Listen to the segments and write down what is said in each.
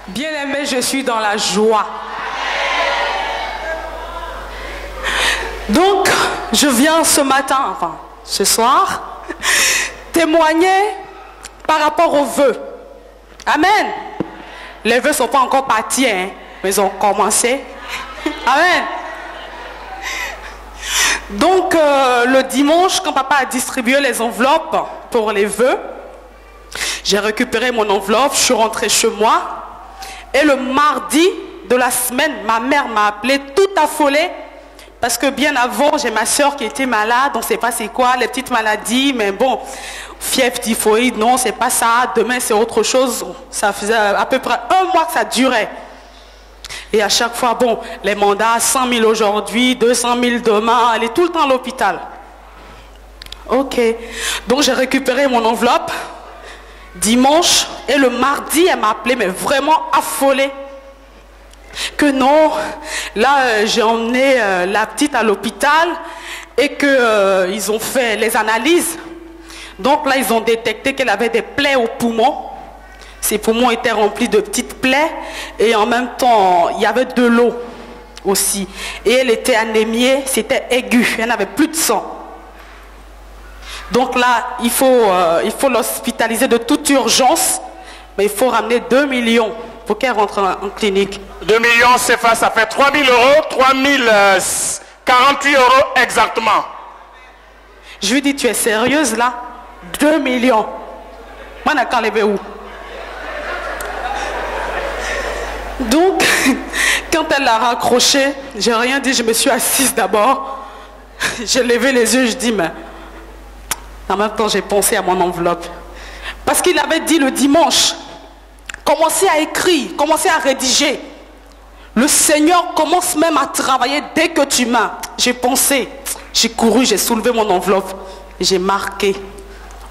Bien-aimé, je suis dans la joie. Donc, je viens ce matin, enfin, ce soir, témoigner par rapport aux vœux. Amen. Les vœux ne sont pas encore partis, hein, mais ils ont commencé. Amen. Donc, le dimanche, quand papa a distribué les enveloppes pour les vœux, j'ai récupéré mon enveloppe, je suis rentrée chez moi. Et le mardi de la semaine, ma mère m'a appelée tout affolée. Parce que bien avant, j'ai ma soeur qui était malade, on ne sait pas c'est quoi, les petites maladies, mais bon, fièvre, typhoïde, non, c'est pas ça, demain c'est autre chose. Ça faisait à peu près 1 mois que ça durait. Et à chaque fois, bon, les mandats, 100 000 aujourd'hui, 200 000 demain, elle est tout le temps à l'hôpital. Ok, donc j'ai récupéré mon enveloppe dimanche, et le mardi, elle m'a appelé, mais vraiment affolée. Que non, là j'ai emmené la petite à l'hôpital et qu'ils ont fait les analyses. Donc là ils ont détecté qu'elle avait des plaies aux poumons. Ses poumons étaient remplis de petites plaies et en même temps il y avait de l'eau aussi. Et elle était anémiée, c'était aigu, elle n'avait plus de sang. Donc là il faut l'hospitaliser de toute urgence, mais il faut ramener 2 millions pour qu'elle rentre en clinique. 2 millions CFA, ça fait 3 000 euros, 3 048 euros exactement. Je lui dis, tu es sérieuse là? 2 millions. Moi, je n'ai qu'à lever où? Donc, quand elle l'a raccroché, j'ai rien dit, je me suis assise d'abord. J'ai levé les yeux, je dis, mais en même temps, j'ai pensé à mon enveloppe. Parce qu'il avait dit le dimanche, commencez à écrire, commencez à rédiger. Le Seigneur commence même à travailler dès que tu m'as. J'ai pensé, j'ai couru, j'ai soulevé mon enveloppe, j'ai marqué.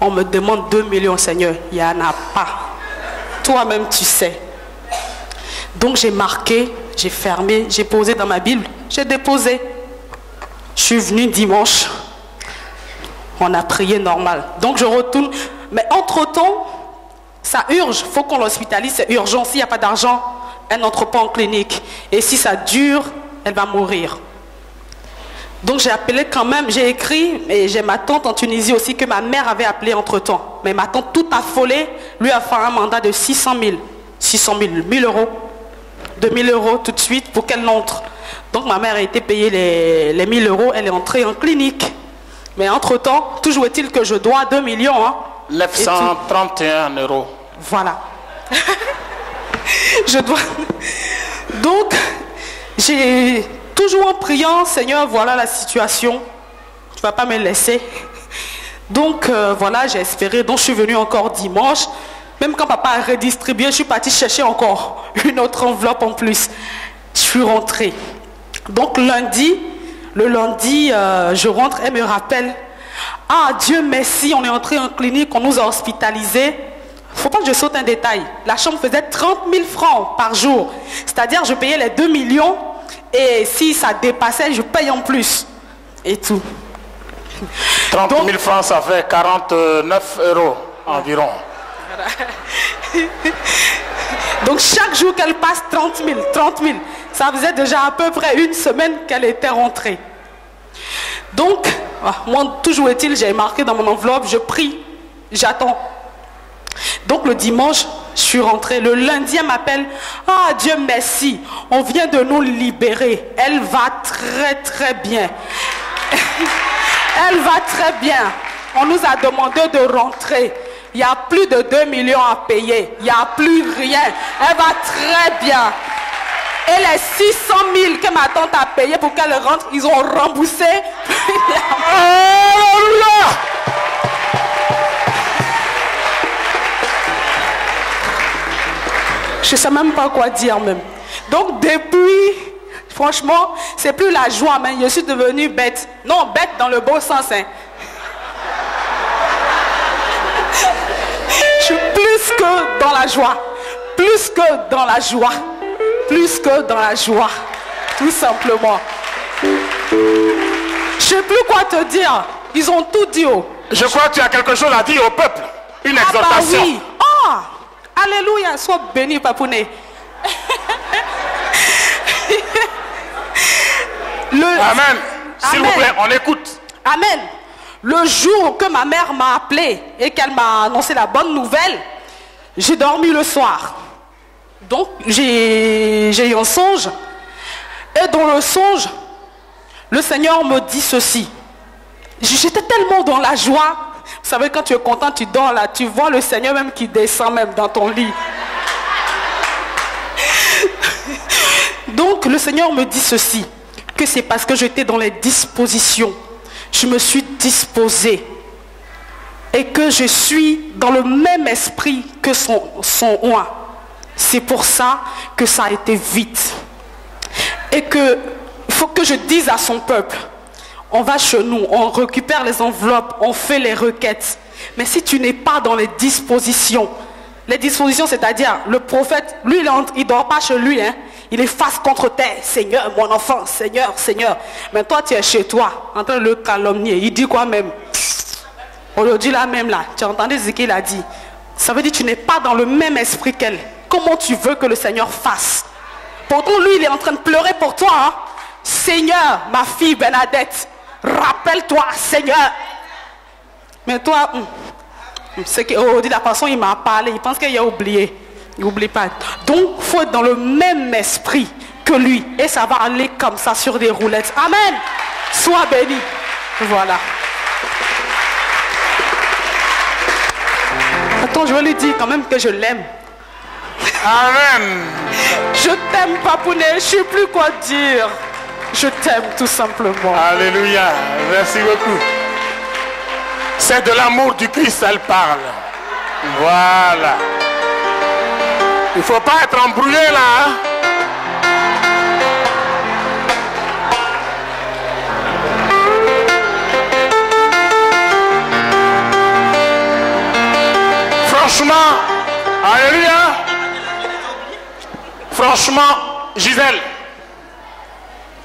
On me demande 2 millions, Seigneur, il n'y en a pas. Toi-même, tu sais. Donc j'ai marqué, j'ai fermé, j'ai posé dans ma Bible, j'ai déposé. Je suis venue dimanche. On a prié normal. Donc je retourne. Mais entre-temps, ça urge, il faut qu'on l'hospitalise, c'est urgent. S'il n'y a pas d'argent, elle n'entre pas en clinique. Et si ça dure, elle va mourir. Donc j'ai appelé quand même, j'ai écrit, et j'ai ma tante en Tunisie aussi que ma mère avait appelé entre-temps. Mais ma tante, toute affolée, lui a fait un mandat de 600 000. 600 000, 1 000 euros. 2 000 euros tout de suite pour qu'elle entre. Donc ma mère a été payée les 1 000 euros, elle est entrée en clinique. Mais entre-temps, toujours est-il que je dois 2 millions. Hein, 931 euros. Voilà. Je dois. Donc, j'ai toujours en priant, Seigneur, voilà la situation. Tu ne vas pas me laisser. Donc, voilà, j'ai espéré. Donc, je suis venue encore dimanche. Même quand papa a redistribué, je suis partie chercher encore une autre enveloppe en plus. Je suis rentrée. Donc, le lundi, je rentre et me rappelle. Ah, Dieu merci, on est entré en clinique, on nous a hospitalisés. Il ne faut pas que je saute un détail. La chambre faisait 30 000 francs par jour. C'est-à-dire je payais les 2 millions et si ça dépassait, je paye en plus. Et tout. 30 000 francs, ça fait 49 euros environ. Donc chaque jour qu'elle passe, 30 000. Ça faisait déjà à peu près 1 semaine qu'elle était rentrée. Donc, moi, toujours est-il, j'ai marqué dans mon enveloppe, je prie, j'attends. Donc le dimanche, je suis rentrée. Le lundi, elle m'appelle. Ah, Dieu merci, on vient de nous libérer. Elle va très très bien. Elle va très bien. On nous a demandé de rentrer. Il n'y a plus de 2 millions à payer. Il n'y a plus rien. Elle va très bien. Et les 600 000 que ma tante a payé pour qu'elle rentre, ils ont remboursé. Alléluia! Je ne sais même pas quoi dire même. Donc depuis, franchement, c'est plus la joie, mais je suis devenue bête. Non, bête dans le bon sens. Hein. Je suis plus que dans la joie. Plus que dans la joie. Plus que dans la joie. Tout simplement. Je ne sais plus quoi te dire. Ils ont tout dit. Oh. Je crois que tu as quelque chose à dire au peuple. Une exhortation. Bah oui. Oh, alléluia. Sois béni, Papouné. Amen. S'il vous plaît, on écoute. Amen. Le jour que ma mère m'a appelé et qu'elle m'a annoncé la bonne nouvelle, j'ai dormi le soir. Donc, j'ai eu un songe. Et dans le songe, le Seigneur me dit ceci. J'étais tellement dans la joie. Vous savez, quand tu es content, tu dors là. Tu vois le Seigneur même qui descend même dans ton lit. Donc, le Seigneur me dit ceci. Que c'est parce que j'étais dans les dispositions. Je me suis disposée. Et que je suis dans le même esprit que son oint. C'est pour ça que ça a été vite. Et que il faut que je dise à son peuple, on va chez nous, on récupère les enveloppes, on fait les requêtes. Mais si tu n'es pas dans les dispositions, c'est-à-dire le prophète, lui il ne dort pas chez lui, hein. Il est face contre terre. Seigneur, mon enfant, Seigneur, Seigneur. Mais toi tu es chez toi, en train de le calomnier. Il dit quoi même? Aujourd'hui là même là, tu as entendu ce qu'il a dit. Ça veut dire que tu n'es pas dans le même esprit qu'elle. Comment tu veux que le Seigneur fasse? Pourtant lui il est en train de pleurer pour toi, hein? Seigneur, ma fille Bernadette, rappelle-toi, Seigneur. Mais toi, c'est qu'aujourd'hui la personne il m'a parlé, il pense qu'il a oublié. Il n'oublie pas. Donc, il faut être dans le même esprit que lui. Et ça va aller comme ça sur des roulettes. Amen. Sois béni. Voilà. Attends, je vais lui dire quand même que je l'aime. Amen. Je t'aime, Papounet. Je ne sais plus quoi dire. Je t'aime tout simplement. Alléluia. Merci beaucoup. C'est de l'amour du Christ, elle parle. Voilà. Il ne faut pas être embrouillé là. Hein? Franchement, alléluia. Franchement, Gisèle,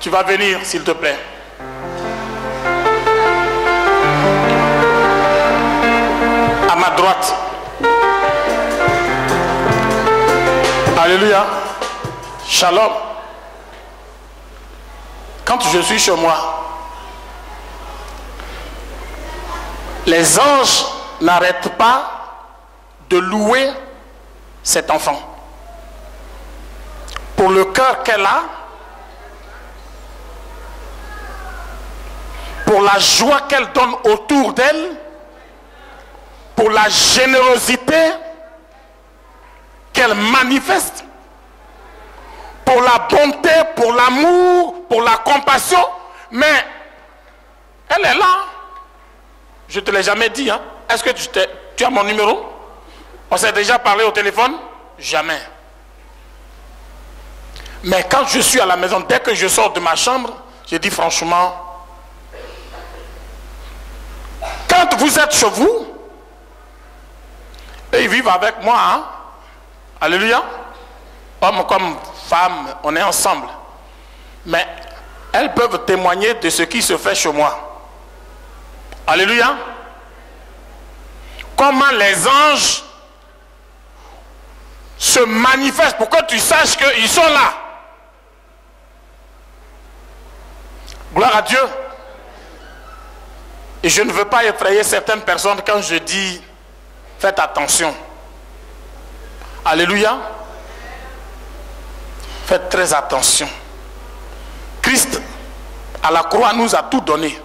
tu vas venir s'il te plaît. À ma droite. Alléluia. Shalom. Quand je suis chez moi, les anges n'arrêtent pas de louer cet enfant. Pour le cœur qu'elle a, pour la joie qu'elle donne autour d'elle, pour la générosité qu'elle manifeste, pour la bonté, pour l'amour, pour la compassion. Mais elle est là. Je ne te l'ai jamais dit. Hein? Est-ce que tu as mon numéro? On s'est déjà parlé au téléphone? Jamais. Mais quand je suis à la maison, dès que je sors de ma chambre, je dis franchement, quand vous êtes chez vous, et ils vivent avec moi, hein? Alléluia. Homme comme femme, on est ensemble. Mais elles peuvent témoigner de ce qui se fait chez moi. Alléluia. Comment les anges se manifestent pour que tu saches qu'ils sont là. Gloire à Dieu. Et je ne veux pas effrayer certaines personnes quand je dis faites attention. Alléluia. Faites très attention. Christ à la croix nous a tout donné.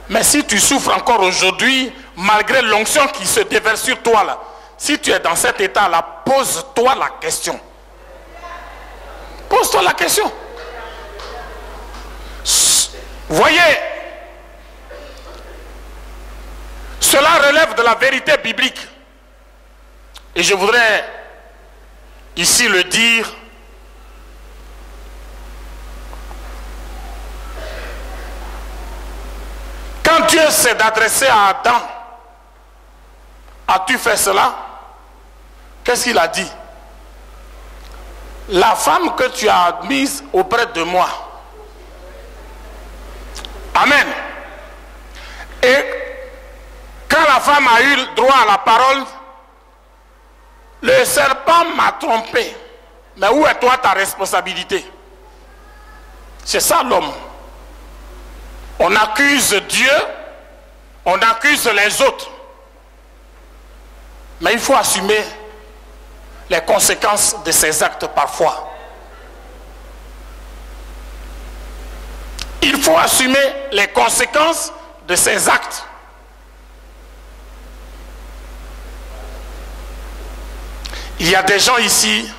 Mais si tu souffres encore aujourd'hui, malgré l'onction qui se déverse sur toi là, si tu es dans cet état là, pose-toi la question. Pose-toi la question. Voyez, cela relève de la vérité biblique. Et je voudrais ici le dire. Quand Dieu s'est adressé à Adam, as-tu fait cela? Qu'est-ce qu'il a dit? La femme que tu as mise auprès de moi. Amen. Et quand la femme a eu droit à la parole, le serpent m'a trompé. Mais où est toi ta responsabilité? C'est ça l'homme. On accuse Dieu, on accuse les autres. Mais il faut assumer les conséquences de ces actes parfois. Il faut assumer les conséquences de ces actes. Il y a des gens ici,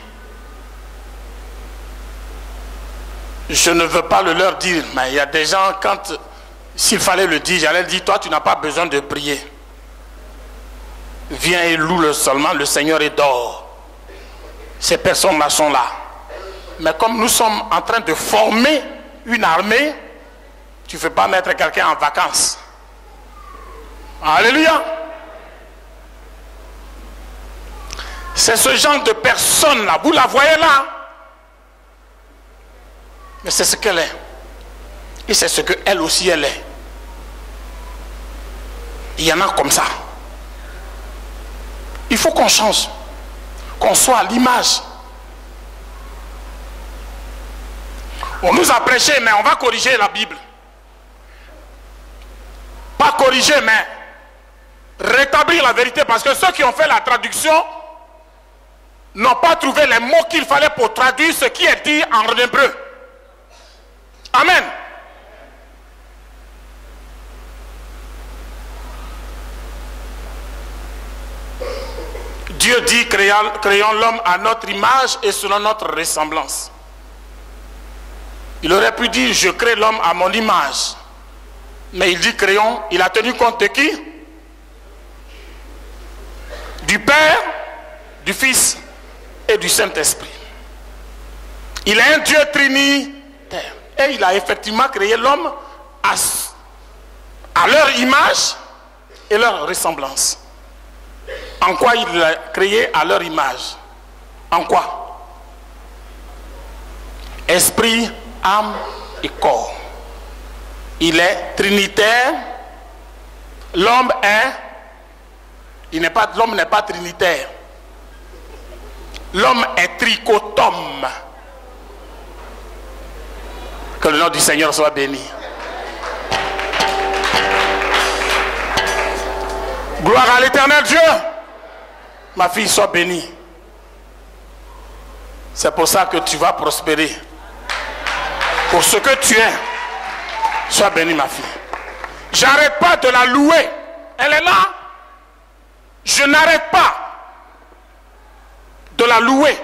je ne veux pas le leur dire, mais il y a des gens, s'il fallait le dire, j'allais dire, toi tu n'as pas besoin de prier. Viens et loue seulement, le Seigneur et dort. Ces personnes-là sont là. Mais comme nous sommes en train de former une armée, tu ne fais pas mettre quelqu'un en vacances. Alléluia. C'est ce genre de personne-là. Vous la voyez là. Mais c'est ce qu'elle est. Et c'est ce qu'elle aussi elle est. Il y en a comme ça. Il faut qu'on change. Qu'on soit à l'image. On nous a prêché, mais on va corriger la Bible. Pas corriger, mais rétablir la vérité. Parce que ceux qui ont fait la traduction n'ont pas trouvé les mots qu'il fallait pour traduire ce qui est dit en hébreu. Amen. Dieu dit, créons l'homme à notre image et selon notre ressemblance. Il aurait pu dire, je crée l'homme à mon image. Mais il dit créons, il a tenu compte de qui? Du Père, du Fils et du Saint-Esprit. Il est un Dieu trinitaire. Et il a effectivement créé l'homme à leur image et leur ressemblance. En quoi il l'a créé à leur image? En quoi? Esprit, âme et corps. Il est trinitaire. L'homme l'homme n'est pas trinitaire. L'homme est tricotome. Que le nom du Seigneur soit béni. Gloire à l'Éternel Dieu. Ma fille, sois bénie. C'est pour ça que tu vas prospérer. Pour ce que tu es, sois bénie, ma fille. J'arrête pas de la louer. Elle est là. Je n'arrête pas de la louer.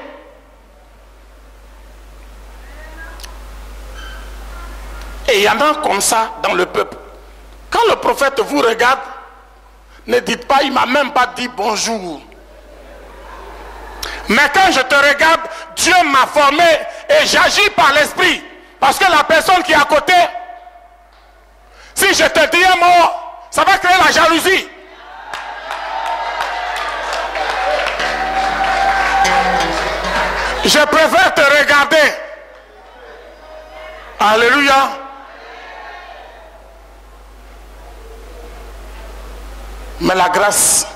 Et il y en a comme ça dans le peuple. Quand le prophète vous regarde, ne dites pas, il ne m'a même pas dit bonjour. Mais quand je te regarde, Dieu m'a formé et j'agis par l'esprit. Parce que la personne qui est à côté, si je te dis un mot, ça va créer la jalousie. Je préfère te regarder. Alléluia. Mais la grâce,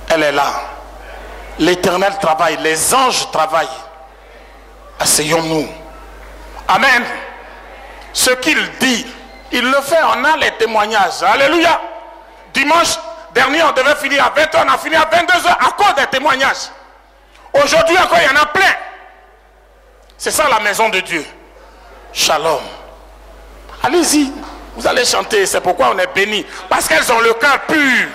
elle est là. L'Éternel travaille, les anges travaillent. Asseyons-nous. Amen. Ce qu'il dit, il le fait, on a les témoignages. Alléluia. Dimanche dernier, on devait finir à 20h, on a fini à 22h à cause des témoignages. Aujourd'hui encore, il y en a plein. C'est ça la maison de Dieu. Shalom. Allez-y, vous allez chanter, c'est pourquoi on est béni. Parce qu'elles ont le cœur pur.